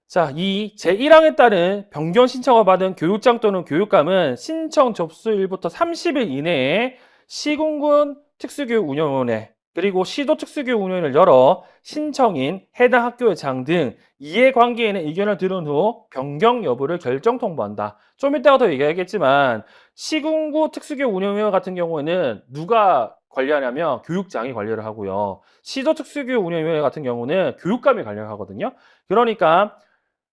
자, 이 제1항에 따른 변경 신청을 받은 교육장 또는 교육감은 신청 접수일부터 30일 이내에 시군군 특수교육운영위원회 그리고 시도 특수교육운영위를 열어 신청인 해당 학교의 장 등 이해관계인의 의견을 들은 후 변경 여부를 결정 통보한다. 좀 이따가 더 얘기하겠지만 시군구 특수교육운영위원 같은 경우에는 누가 관리하냐면 교육장이 관리를 하고요. 시도 특수교육운영위원회 같은 경우는 교육감이 관리를 하거든요. 그러니까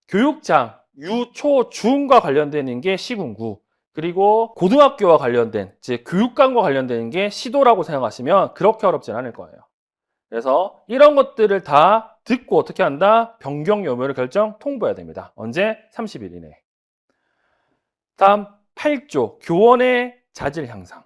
교육장, 유, 초, 중과 관련되는 게 시군구, 그리고 고등학교와 관련된, 즉 교육감과 관련되는 게 시도라고 생각하시면 그렇게 어렵진 않을 거예요. 그래서 이런 것들을 다 듣고 어떻게 한다? 변경 여부를 결정 통보해야 됩니다. 언제? 30일 이내. 다음 8조 교원의 자질 향상.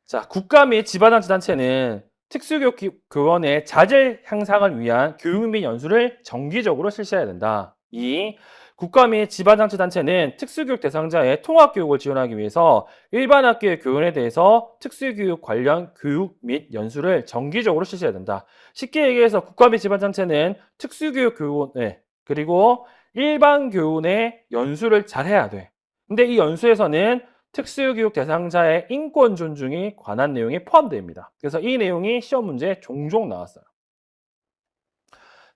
자, 국가 및 지방자치단체는 특수교원의 자질 향상을 위한 교육 및 연수를 정기적으로 실시해야 된다. 2. 국가 및 지방자치단체는 특수교육 대상자의 통합교육을 지원하기 위해서 일반 학교의 교원에 대해서 특수교육 관련 교육 및 연수를 정기적으로 실시해야 된다. 쉽게 얘기해서 국가 및 지방자치단체는 특수교육 교원에 그리고 일반 교원의 연수를 잘 해야 돼. 근데 이 연수에서는 특수교육 대상자의 인권 존중에 관한 내용이 포함됩니다. 그래서 이 내용이 시험 문제에 종종 나왔어요.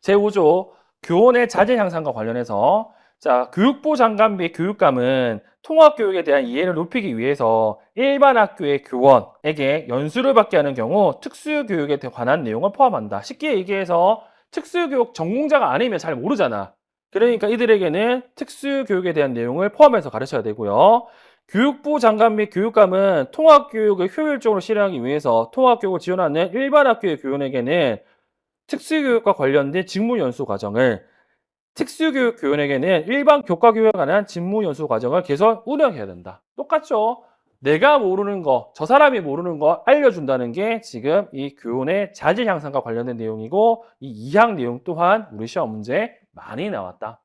제5조 교원의 자질 향상과 관련해서 자, 교육부 장관 및 교육감은 통합교육에 대한 이해를 높이기 위해서 일반 학교의 교원에게 연수를 받게 하는 경우 특수교육에 관한 내용을 포함한다. 쉽게 얘기해서 특수교육 전공자가 아니면 잘 모르잖아. 그러니까 이들에게는 특수교육에 대한 내용을 포함해서 가르쳐야 되고요. 교육부 장관 및 교육감은 통합교육을 효율적으로 실행하기 위해서 통합교육을 지원하는 일반 학교의 교원에게는 특수교육과 관련된 직무연수 과정을, 특수교육 교원에게는 일반 교과교육에 관한 직무연수 과정을 개선 운영해야 된다. 똑같죠? 내가 모르는 거, 저 사람이 모르는 거 알려준다는 게 지금 이 교원의 자질 향상과 관련된 내용이고, 이 2학 내용 또한 우리 시험 문제 많이 나왔다.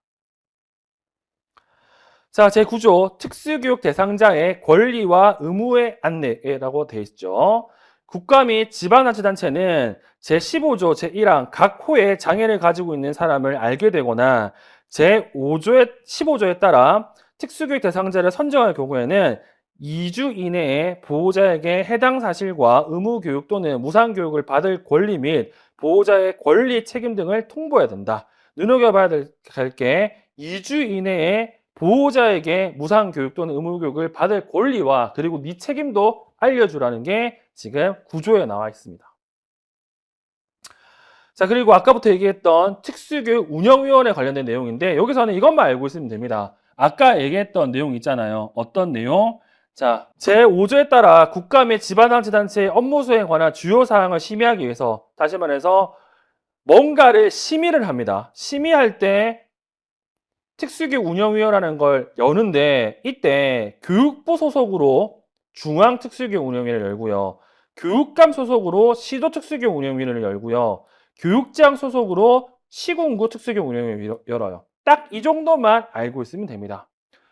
자, 제9조 특수교육 대상자의 권리와 의무의 안내라고 되어 있죠. 국가 및 지방자치단체는 제15조 제1항 각 호에 장애를 가지고 있는 사람을 알게 되거나 제5조의 15조에 따라 특수교육 대상자를 선정할 경우에는 2주 이내에 보호자에게 해당 사실과 의무 교육 또는 무상 교육을 받을 권리 및 보호자의 권리 책임 등을 통보해야 된다. 눈여겨봐야 될 게 2주 이내에 보호자에게 무상 교육 또는 의무 교육을 받을 권리와 그리고 네 책임도 알려주라는 게 지금 구조에 나와 있습니다. 자, 그리고 아까부터 얘기했던 특수교육 운영위원회 관련된 내용인데 여기서는 이것만 알고 있으면 됩니다. 아까 얘기했던 내용 있잖아요. 어떤 내용? 자, 제5조에 따라 국가 및 지방자치단체의 업무 수행에 관한 주요 사항을 심의하기 위해서, 다시 말해서 뭔가를 심의를 합니다. 심의할 때 특수교육 운영위원회라는 걸 여는데 이때 교육부 소속으로 중앙특수교육 운영위를 열고요. 교육감 소속으로 시도특수교육 운영위를 열고요. 교육장 소속으로 시군구 특수교육 운영위를 열어요. 딱 이 정도만 알고 있으면 됩니다.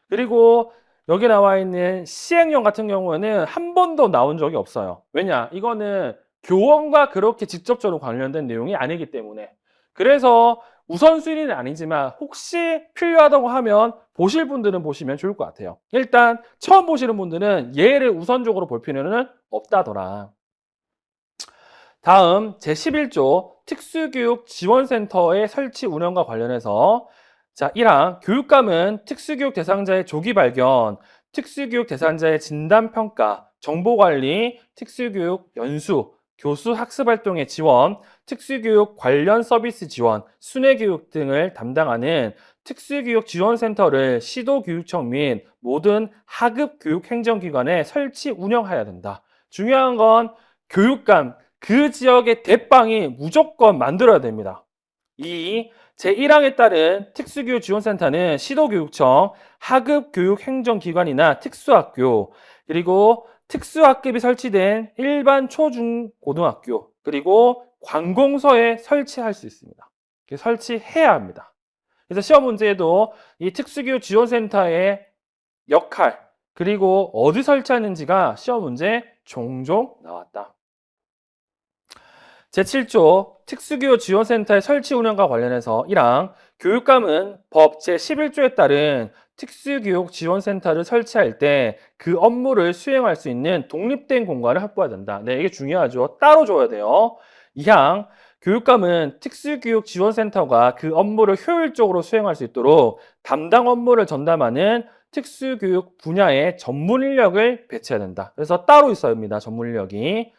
그리고 여기 나와 있는 시행령 같은 경우에는 한 번도 나온 적이 없어요. 왜냐? 이거는 교원과 그렇게 직접적으로 관련된 내용이 아니기 때문에. 그래서 우선순위는 아니지만 혹시 필요하다고 하면 보실 분들은 보시면 좋을 것 같아요. 일단 처음 보시는 분들은 얘를 우선적으로 볼 필요는 없다더라. 다음 제11조 특수교육 지원센터의 설치 운영과 관련해서, 자, 1항 교육감은 특수교육 대상자의 조기 발견, 특수교육 대상자의 진단평가, 정보관리, 특수교육 연수, 교수 학습활동의 지원, 특수교육 관련 서비스 지원, 순회교육 등을 담당하는 특수교육 지원센터를 시도교육청 및 모든 하급교육행정기관에 설치 운영해야 된다. 중요한 건 교육감, 그 지역의 대빵이 무조건 만들어야 됩니다. 이 제1항에 따른 특수교육 지원센터는 시도교육청, 하급교육행정기관이나 특수학교, 그리고 특수학급이 설치된 일반 초중고등학교, 그리고 관공서에 설치할 수 있습니다. 설치해야 합니다. 그래서 시험 문제에도 이 특수교육 지원센터의 역할, 그리고 어디 설치하는지가 시험 문제 종종 나왔다. 제7조 특수교육 지원센터의 설치 운영과 관련해서 1항 교육감은 법 제11조에 따른 특수교육 지원센터를 설치할 때 그 업무를 수행할 수 있는 독립된 공간을 확보해야 된다. 네, 이게 중요하죠. 따로 줘야 돼요. 2항 교육감은 특수교육 지원센터가 그 업무를 효율적으로 수행할 수 있도록 담당 업무를 전담하는 특수교육 분야의 전문 인력을 배치해야 된다. 그래서 따로 있어야 합니다. 전문 인력이.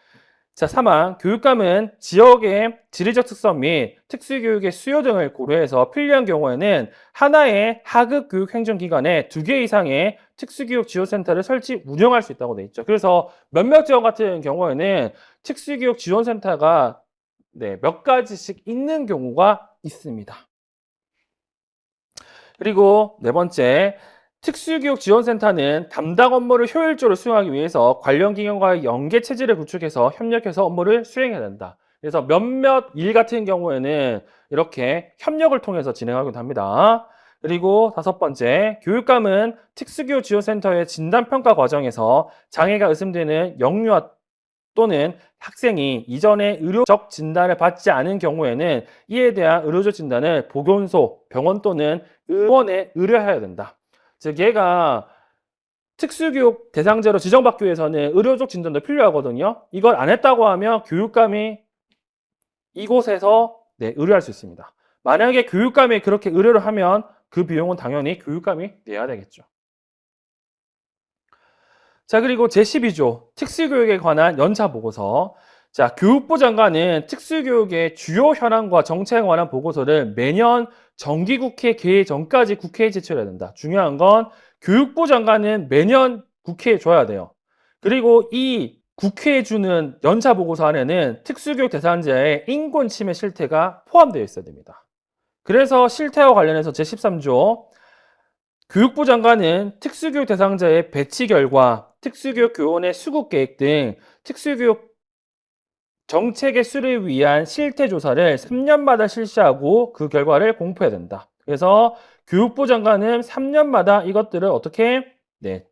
자, 3항 교육감은 지역의 지리적 특성 및 특수교육의 수요 등을 고려해서 필요한 경우에는 하나의 하급교육행정기관에 2개 이상의 특수교육 지원센터를 설치 운영할 수 있다고 돼 있죠. 그래서 몇몇 지역 같은 경우에는 특수교육 지원센터가 몇 가지씩 있는 경우가 있습니다. 그리고 네 번째, 특수교육 지원센터는 담당 업무를 효율적으로 수행하기 위해서 관련 기관과의 연계 체제를 구축해서 협력해서 업무를 수행해야 된다. 그래서 몇몇 일 같은 경우에는 이렇게 협력을 통해서 진행하기도 합니다. 그리고 다섯 번째, 교육감은 특수교육 지원센터의 진단평가 과정에서 장애가 의심되는 영유아 또는 학생이 이전에 의료적 진단을 받지 않은 경우에는 이에 대한 의료적 진단을 보건소, 병원 또는 의원에 의뢰해야 된다. 즉 얘가 특수교육 대상자로 지정받기 위해서는 의료적 진단도 필요하거든요. 이걸 안 했다고 하면 교육감이 이곳에서 의뢰할 수 있습니다. 만약에 교육감이 그렇게 의뢰를 하면 그 비용은 당연히 교육감이 내야 되겠죠. 자, 그리고 제12조 특수교육에 관한 연차 보고서. 자, 교육부 장관은 특수교육의 주요 현황과 정책에 관한 보고서를 매년 정기국회 개회 전까지 국회에 제출해야 된다. 중요한 건 교육부 장관은 매년 국회에 줘야 돼요. 그리고 이 국회에 주는 연차 보고서 안에는 특수교육 대상자의 인권 침해 실태가 포함되어 있어야 됩니다. 그래서 실태와 관련해서 제13조 교육부 장관은 특수교육 대상자의 배치 결과, 특수교육 교원의 수급 계획 등 특수교육 정책의 수를 위한 실태 조사를 3년마다 실시하고 그 결과를 공표해야 된다. 그래서 교육부 장관은 3년마다 이것들을 어떻게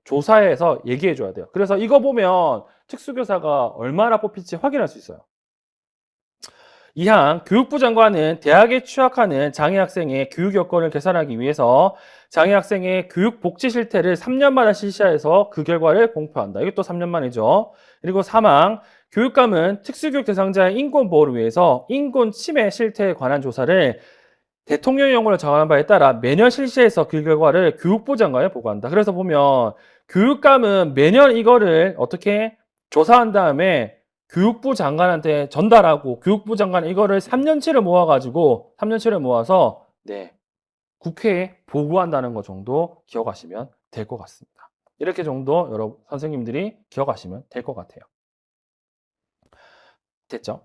조사해서 얘기해 줘야 돼요. 그래서 이거 보면 특수교사가 얼마나 뽑힐지 확인할 수 있어요. 이항 교육부 장관은 대학에 취학하는 장애 학생의 교육 여건을 개선하기 위해서 장애 학생의 교육 복지 실태를 3년마다 실시해서 그 결과를 공표한다. 이것도 3년 만이죠. 그리고 사망 교육감은 특수교육 대상자의 인권 보호를 위해서 인권 침해 실태에 관한 조사를 대통령령으로 정한 바에 따라 매년 실시해서 그 결과를 교육부 장관에 보고한다. 그래서 보면 교육감은 매년 이거를 어떻게 조사한 다음에 교육부 장관한테 전달하고 교육부 장관 이거를 3년치를 모아가지고 3년치를 모아서 국회에 보고한다는 것 정도 기억하시면 될 것 같습니다. 이렇게 정도 여러분 선생님들이 기억하시면 될 것 같아요. 됐죠?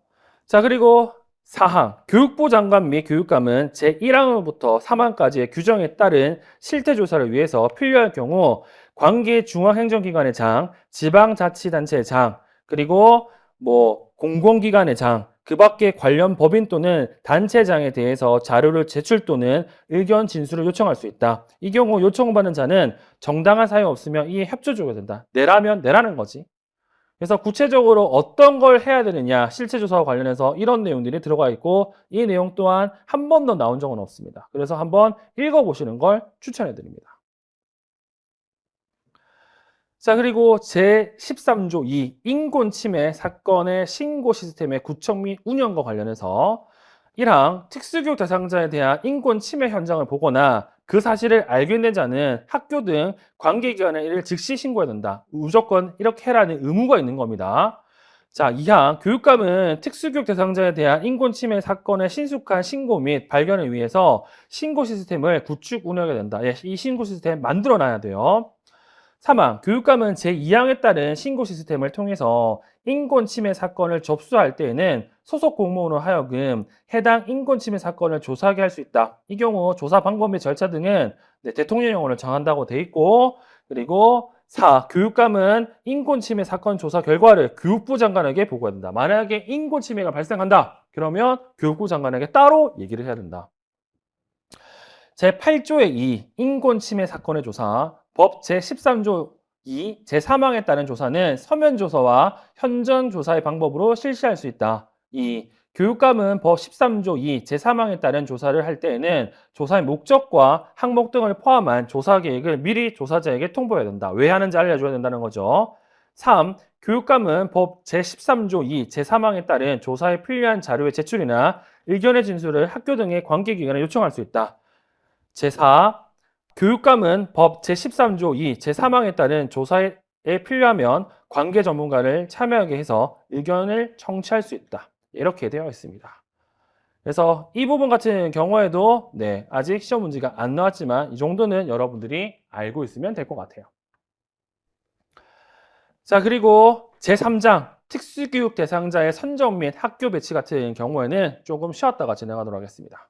자, 그리고 4항 교육부 장관 및 교육감은 제1항부터 3항까지의 규정에 따른 실태조사를 위해서 필요할 경우 관계 중앙행정기관의 장, 지방자치단체의 장, 그리고 공공기관의 장, 그 밖에 관련 법인 또는 단체장에 대해서 자료를 제출 또는 의견 진술을 요청할 수 있다. 이 경우 요청받는 자는 정당한 사유 없으면 이에 협조줘야 된다. 내라면 내라는 거지. 그래서 구체적으로 어떤 걸 해야 되느냐, 실체 조사와 관련해서 이런 내용들이 들어가 있고 이 내용 또한 한 번도 나온 적은 없습니다. 그래서 한번 읽어보시는 걸 추천해 드립니다. 자, 그리고 제13조 2 인권 침해 사건의 신고 시스템의 구축 및 운영과 관련해서 1항 특수교육 대상자에 대한 인권 침해 현장을 보거나 그 사실을 알게 된 자는 학교 등 관계기관에 이를 즉시 신고해야 된다. 무조건 이렇게 해라는 의무가 있는 겁니다. 자, 2항 교육감은 특수교육 대상자에 대한 인권 침해 사건의 신속한 신고 및 발견을 위해서 신고 시스템을 구축 운영해야 된다. 이 신고 시스템 만들어 놔야 돼요. 3항 교육감은 제2항에 따른 신고 시스템을 통해서 인권 침해 사건을 접수할 때에는 소속 공무원으로 하여금 해당 인권 침해 사건을 조사하게 할 수 있다. 이 경우 조사 방법 및 절차 등은 대통령령으로 정한다고 돼 있고, 그리고 4. 교육감은 인권 침해 사건 조사 결과를 교육부 장관에게 보고해야 된다. 만약에 인권 침해가 발생한다. 그러면 교육부 장관에게 따로 얘기를 해야 된다. 제8조의 2 인권 침해 사건의 조사 법 제13조 2 제3항에 따른 조사는 서면 조사와 현장 조사의 방법으로 실시할 수 있다. 2. 교육감은 법 13조 2 제3항에 따른 조사를 할 때에는 조사의 목적과 항목 등을 포함한 조사 계획을 미리 조사자에게 통보해야 된다. 왜 하는지 알려줘야 된다는 거죠. 3. 교육감은 법 제13조 2 제3항에 따른 조사에 필요한 자료의 제출이나 의견의 진술을 학교 등의 관계기관에 요청할 수 있다. 제4. 교육감은 법 제13조 2 제3항에 따른 조사에 필요하면 관계 전문가를 참여하게 해서 의견을 청취할 수 있다. 이렇게 되어 있습니다. 그래서 이 부분 같은 경우에도 아직 시험 문제가 안 나왔지만 이 정도는 여러분들이 알고 있으면 될 것 같아요. 자, 그리고 제3장 특수교육 대상자의 선정 및 학교 배치 같은 경우에는 조금 쉬었다가 진행하도록 하겠습니다.